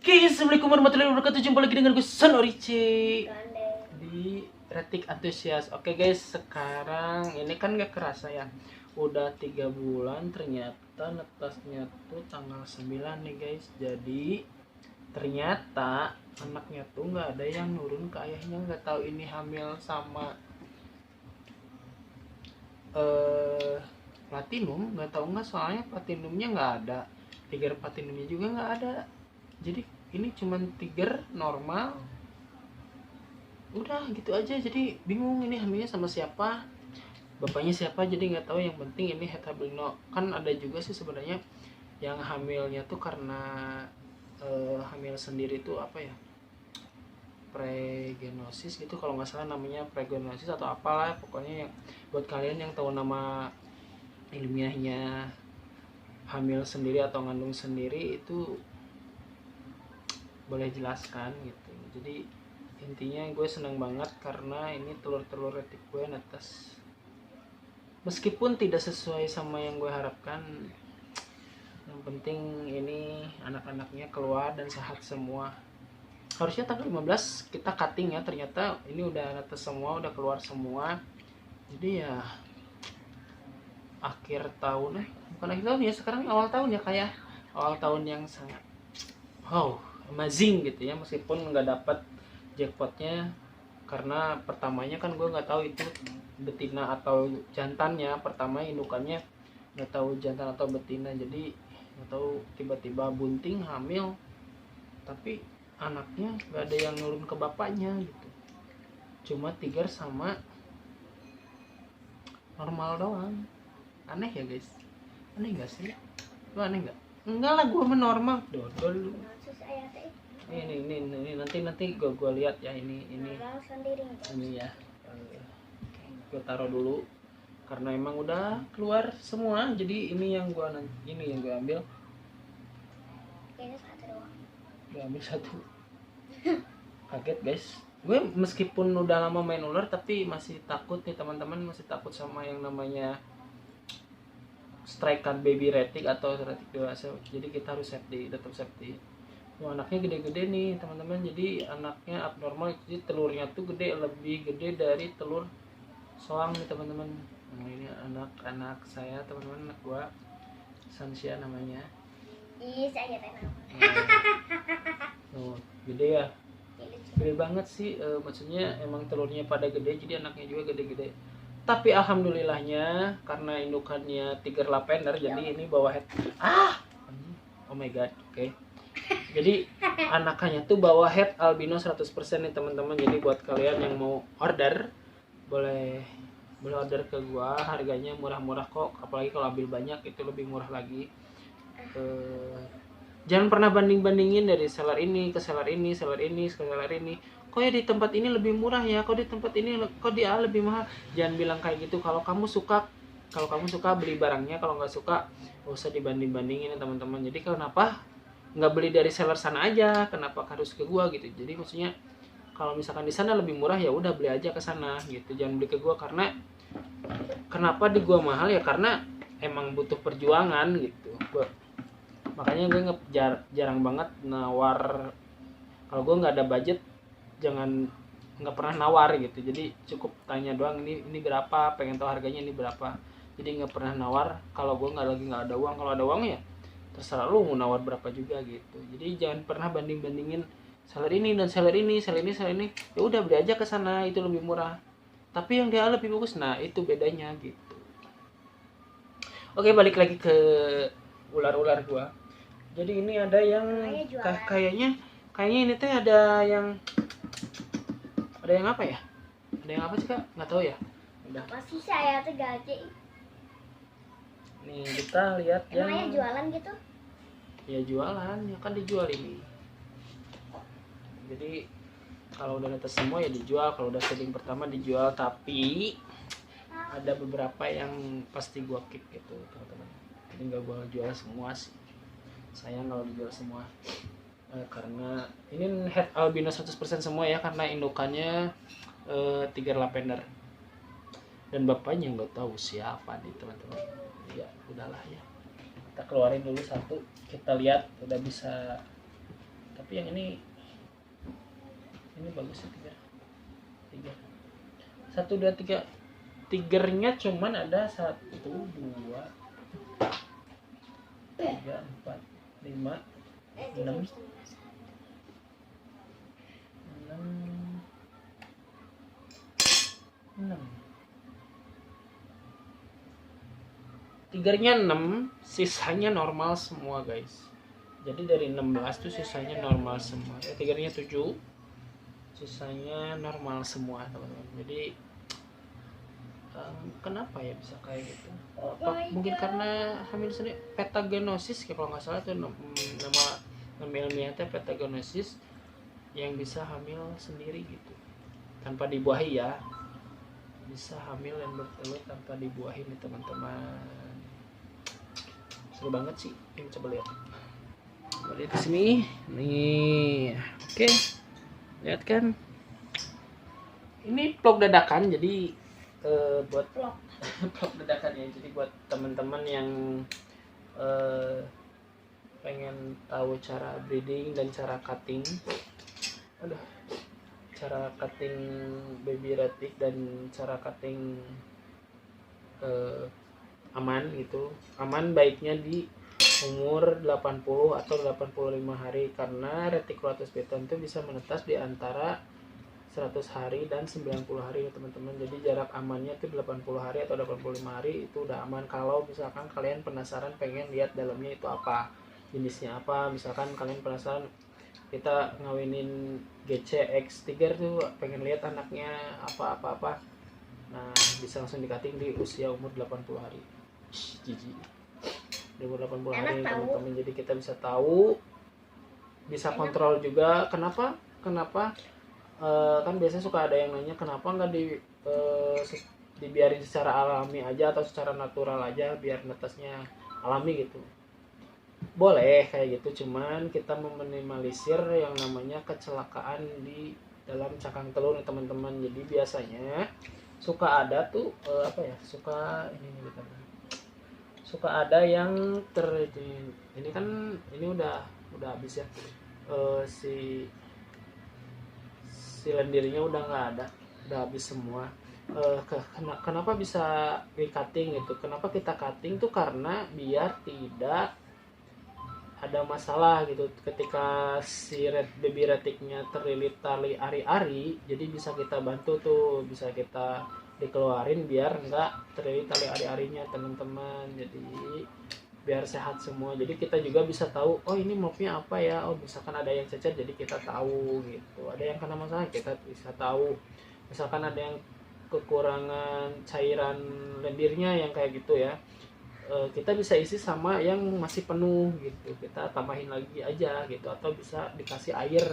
Oke, assalamualaikum warahmatullahi wabarakatuh. Jumpa lagi dengan gue Sonorice di Retik Antusias. Oke guys, sekarang ini kan gak kerasa ya, udah 3 bulan ternyata netasnya tuh tanggal 9 nih guys. Jadi ternyata anaknya tuh nggak ada yang nurun ke ayahnya. Nggak tahu ini hamil sama platinum, nggak tahu nggak, soalnya platinumnya nggak ada, tiger platinumnya juga nggak ada. Jadi ini cuman tiger normal, udah gitu aja. Jadi bingung ini hamilnya sama siapa, bapaknya siapa, jadi nggak tahu. Yang penting ini het albino. Kan ada juga sih sebenarnya yang hamilnya tuh karena hamil sendiri tuh apa ya, pregenosis gitu kalau nggak salah namanya, pregenosis atau apalah pokoknya. Yang buat kalian yang tahu nama ilmiahnya hamil sendiri atau ngandung sendiri itu boleh jelaskan gitu. Jadi intinya gue senang banget karena ini telur-telur retik gue netes, meskipun tidak sesuai sama yang gue harapkan. Yang penting ini anak-anaknya keluar dan sehat semua. Harusnya tanggal 15 kita cutting ya, ternyata ini udah netes semua, udah keluar semua. Jadi ya akhir tahun, bukan akhir tahun ya, sekarang awal tahun ya, kayak awal tahun yang sangat wow amazing gitu ya, meskipun nggak dapat jackpotnya. Karena pertamanya kan gue nggak tahu itu betina atau jantannya, pertama indukannya nggak tahu jantan atau betina, jadi nggak tahu, tiba-tiba bunting hamil tapi anaknya nggak ada yang nurun ke bapaknya gitu, cuma tiger sama normal doang. Aneh ya guys, aneh nggak sih? Lu aneh nggak? Enggak lah, gue menormal dodol. Ini nanti gue lihat ya, ini ya. Gue taruh dulu karena emang udah keluar semua. Jadi ini yang gue ambil. Gue ambil satu. Kaget guys. Gue meskipun udah lama main ular tapi masih takut nih teman-teman, masih takut sama yang namanya strike baby retik atau retik dewasa. Jadi kita harus safety, tetap safety. Wah, anaknya gede-gede nih teman-teman. Jadi anaknya abnormal, jadi telurnya tuh gede, lebih gede dari telur soang nih teman-teman. Nah, ini anak-anak saya teman-teman, anak gua Sansia namanya. Saya tahu. Oh, gede ya, gede banget sih. Maksudnya emang telurnya pada gede, jadi anaknya juga gede-gede. Tapi alhamdulillahnya karena indukannya tiger lavender, jadi ini bawa head. Oh my god, oke. Jadi anakannya tuh bawa head albino 100% nih teman-teman. Jadi buat kalian yang mau order, boleh order ke gua, harganya murah-murah kok, apalagi kalau ambil banyak itu lebih murah lagi. Jangan pernah banding-bandingin dari seller ini ke seller ini, seller ini ke seller ini. Kok ya di tempat ini lebih murah ya, kok di tempat ini kok di A lebih mahal. Jangan bilang kayak gitu. Kalau kamu suka beli barangnya, kalau nggak suka gak usah dibanding-bandingin ya teman-teman. Jadi kenapa nggak beli dari seller sana aja, kenapa harus ke gua gitu. Jadi maksudnya kalau misalkan di sana lebih murah ya udah beli aja ke sana gitu, jangan beli ke gua. Karena kenapa di gua mahal ya, karena emang butuh perjuangan gitu. Makanya gue jarang banget nawar. Kalau gue nggak ada budget, nggak pernah nawar gitu. Jadi cukup tanya doang, ini berapa, pengen tahu harganya ini berapa. Jadi nggak pernah nawar kalau gue nggak ada uang. Kalau ada uang ya terserah lu mau nawar berapa juga gitu. Jadi jangan pernah banding-bandingin seller ini dan seller ini. Ya udah beli aja ke sana, itu lebih murah. Tapi yang dia lebih bagus, nah itu bedanya gitu. Oke, balik lagi ke ular-ular gua. Jadi ini ada yang kayaknya ini teh ada yang apa ya? Ada yang apa sih kak? Nggak tahu ya. Udah. Masih saya tuh gaji. Nih kita lihat yang. Emangnya jualan gitu? Ya jualan, ya kan dijual ini. Jadi kalau udah netes semua ya dijual, kalau udah setting pertama dijual. Tapi ada beberapa yang pasti gua keep gitu teman-teman. Jadi nggak gua jual semua sih. Sayang kalau dijual semua. Karena ini head albino 100% semua ya, karena indukannya tiger lavender. Dan bapaknya nggak tahu siapa nih teman-teman. Ya udahlah ya. Kita keluarin dulu satu, kita lihat udah bisa. Tapi tapi yang ini bagus sih, tiga, 1 2 3. Tigernya cuman ada 1 2 3 4 5 6 Tigernya 6, sisanya normal semua guys. Jadi dari 16 tuh sisanya normal semua. Tigernya 7, sisanya normal semua teman-teman. Jadi kenapa ya bisa kayak gitu? Mungkin karena hamil sendiri, petagenosis kalau nggak salah tuh nama ilmiahnya petagenosis, yang bisa hamil sendiri gitu tanpa dibuahi ya, bisa hamil dan bertelur tanpa dibuahi nih teman-teman. Seru banget sih, ini coba lihat. Lihat di sini nih, oke, lihat kan, ini vlog dadakan, jadi buat vlog dadakan ya, jadi buat teman-teman yang pengen tahu cara breeding dan cara cutting, cara cutting baby retic dan cara cutting aman gitu. Aman baiknya di umur 80 atau 85 hari, karena reticulatus piton itu bisa menetas di antara 100 hari dan 90 hari ya teman-teman. Jadi jarak amannya itu 80 hari atau 85 hari itu udah aman. Kalau misalkan kalian penasaran pengen lihat dalamnya itu apa, jenisnya apa, misalkan kalian penasaran kita ngawinin GCX Tiger tuh, pengen lihat anaknya apa, nah bisa langsung di cutting di usia umur 80 hari. Jijik. Di umur 80 hari teman-teman, jadi kita bisa tahu, bisa kontrol juga. Kenapa kan biasanya suka ada yang nanya kenapa nggak dibiarin secara alami aja atau secara natural aja biar netasnya alami gitu. Boleh kayak gitu, cuman kita meminimalisir yang namanya kecelakaan di dalam cakang telur nih teman-teman. Jadi biasanya suka ada tuh suka ada yang ini kan ini udah habis ya, si lendirnya udah nggak ada, udah habis semua. Kenapa bisa di cutting gitu? Kenapa kita cutting tuh karena biar tidak ada masalah gitu ketika si baby reticnya terlilit tali ari-ari, jadi bisa kita bantu tuh, bisa kita dikeluarin biar nggak terlilit tali ari-arinya teman-teman. Jadi biar sehat semua, jadi kita juga bisa tahu oh ini mopnya apa ya, oh misalkan ada yang cacat jadi kita tahu gitu, ada yang kena masalah kita bisa tahu, misalkan ada yang kekurangan cairan lendirnya yang kayak gitu ya, kita bisa isi sama yang masih penuh gitu, kita tambahin lagi aja gitu, atau bisa dikasih air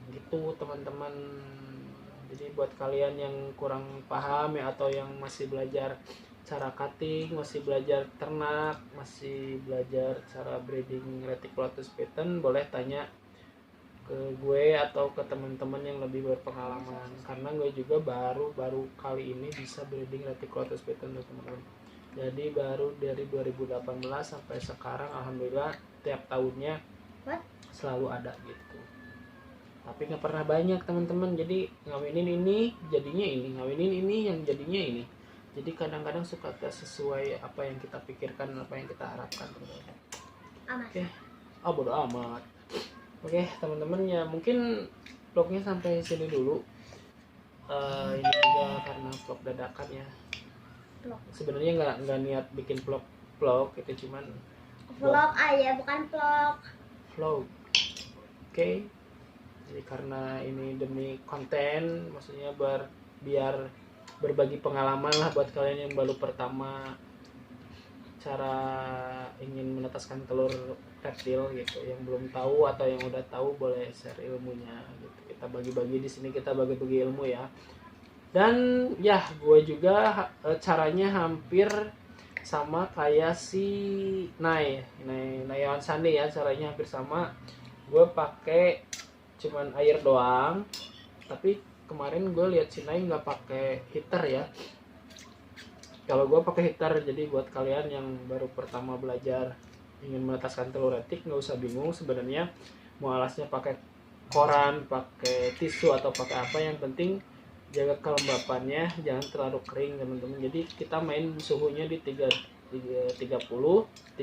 gitu teman-teman. Jadi buat kalian yang kurang paham ya, atau yang masih belajar cara cutting, masih belajar ternak, masih belajar cara breeding reticulatus piton, boleh tanya ke gue atau ke teman-teman yang lebih berpengalaman, karena gue juga baru kali ini bisa breeding reticulatus piton teman-teman. Jadi baru dari 2018 sampai sekarang alhamdulillah tiap tahunnya selalu ada gitu. Tapi nggak pernah banyak teman-teman, jadi ngawinin ini jadinya ini, ngawinin ini yang jadinya ini. Jadi kadang-kadang suka tak sesuai apa yang kita pikirkan, apa yang kita harapkan. Oke. Oh bodo amat. Oke teman-teman, ya mungkin vlognya sampai sini dulu. Ini juga karena vlog dadakan ya. Sebenarnya nggak niat bikin vlog itu, cuman vlog aja bukan vlog. Oke. Jadi karena ini demi konten, maksudnya biar berbagi pengalaman lah buat kalian yang baru pertama cara ingin menetaskan telur reptil gitu, yang belum tahu atau yang udah tahu boleh share ilmunya gitu. Kita bagi-bagi di sini, kita bagi-bagi ilmu ya. Dan ya gue juga caranya hampir sama kayak si Nayawan Sandi ya, caranya hampir sama. Gue pakai cuman air doang, tapi kemarin gue lihat si Nay nggak pakai heater ya. Kalau gue pakai heater, jadi buat kalian yang baru pertama belajar ingin menetaskan telur retik nggak usah bingung sebenarnya mau alasnya pakai koran, pakai tisu atau pakai apa, yang penting jaga kelembapannya jangan terlalu kering teman-teman. Jadi kita main suhunya di 30, 32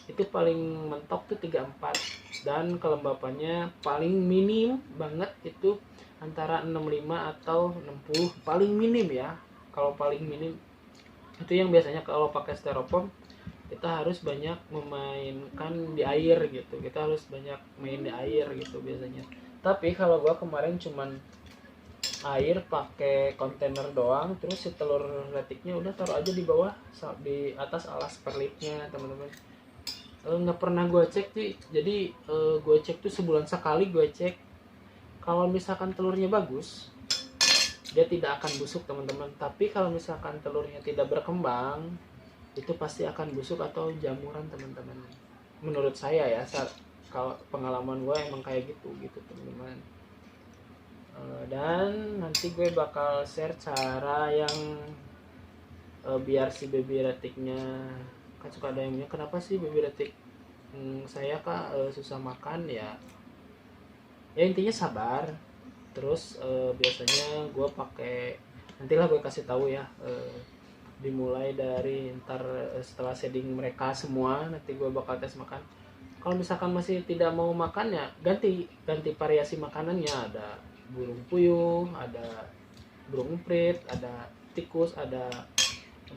itu paling mentok tuh 34, dan kelembapannya paling minim banget itu antara 65 atau 60 paling minim ya. Kalau paling minim itu yang biasanya kalau pakai styrofoam kita harus banyak memainkan di air gitu, kita harus banyak main di air gitu biasanya. Tapi kalau gua kemarin cuman air pakai kontainer doang, terus si telur retiknya udah taruh aja di bawah di atas alas perlitnya teman-teman. Nggak pernah gue cek sih, jadi gue cek tuh sebulan sekali gue cek. Kalau misalkan telurnya bagus dia tidak akan busuk teman-teman, tapi kalau misalkan telurnya tidak berkembang itu pasti akan busuk atau jamuran teman-teman. Menurut saya ya, kalau pengalaman gue emang kayak gitu teman-teman. Dan nanti gue bakal share cara yang biar si baby retiknya, kan suka ada yang bilang kenapa sih baby retik saya kak susah makan ya. Ya intinya sabar. Terus biasanya gue pakai, nantilah gue kasih tahu ya, dimulai dari ntar setelah shading mereka semua nanti gue bakal tes makan. Kalau misalkan masih tidak mau makan ya ganti variasi makanannya, ada burung puyuh, ada burung emprit, ada tikus, ada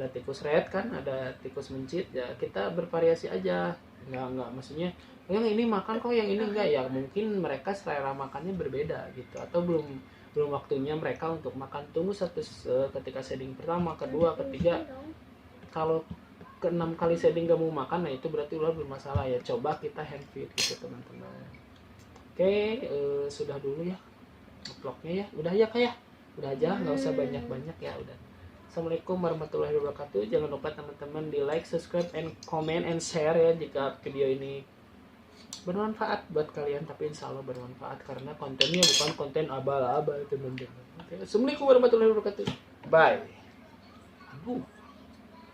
tikus red kan, ada tikus mencit ya, kita bervariasi aja. Nggak maksudnya yang ini makan kok yang ini enggak, ya mungkin mereka selera makannya berbeda gitu, atau belum waktunya mereka untuk makan. Tunggu ketika shading pertama, kedua, ketiga. Kalau ke-6 kali shading gak mau makan, nah itu berarti ular bermasalah ya, coba kita hand feed gitu teman-teman. Oke, sudah dulu ya vlognya ya, udah ya kayak udah aja, nggak usah banyak ya, udah. Assalamualaikum warahmatullahi wabarakatuh. Jangan lupa teman-teman di like, subscribe, and comment and share ya jika video ini bermanfaat buat kalian. Tapi insya Allah bermanfaat karena kontennya bukan konten abal-abal teman-teman. Assalamualaikum warahmatullahi wabarakatuh. Bye.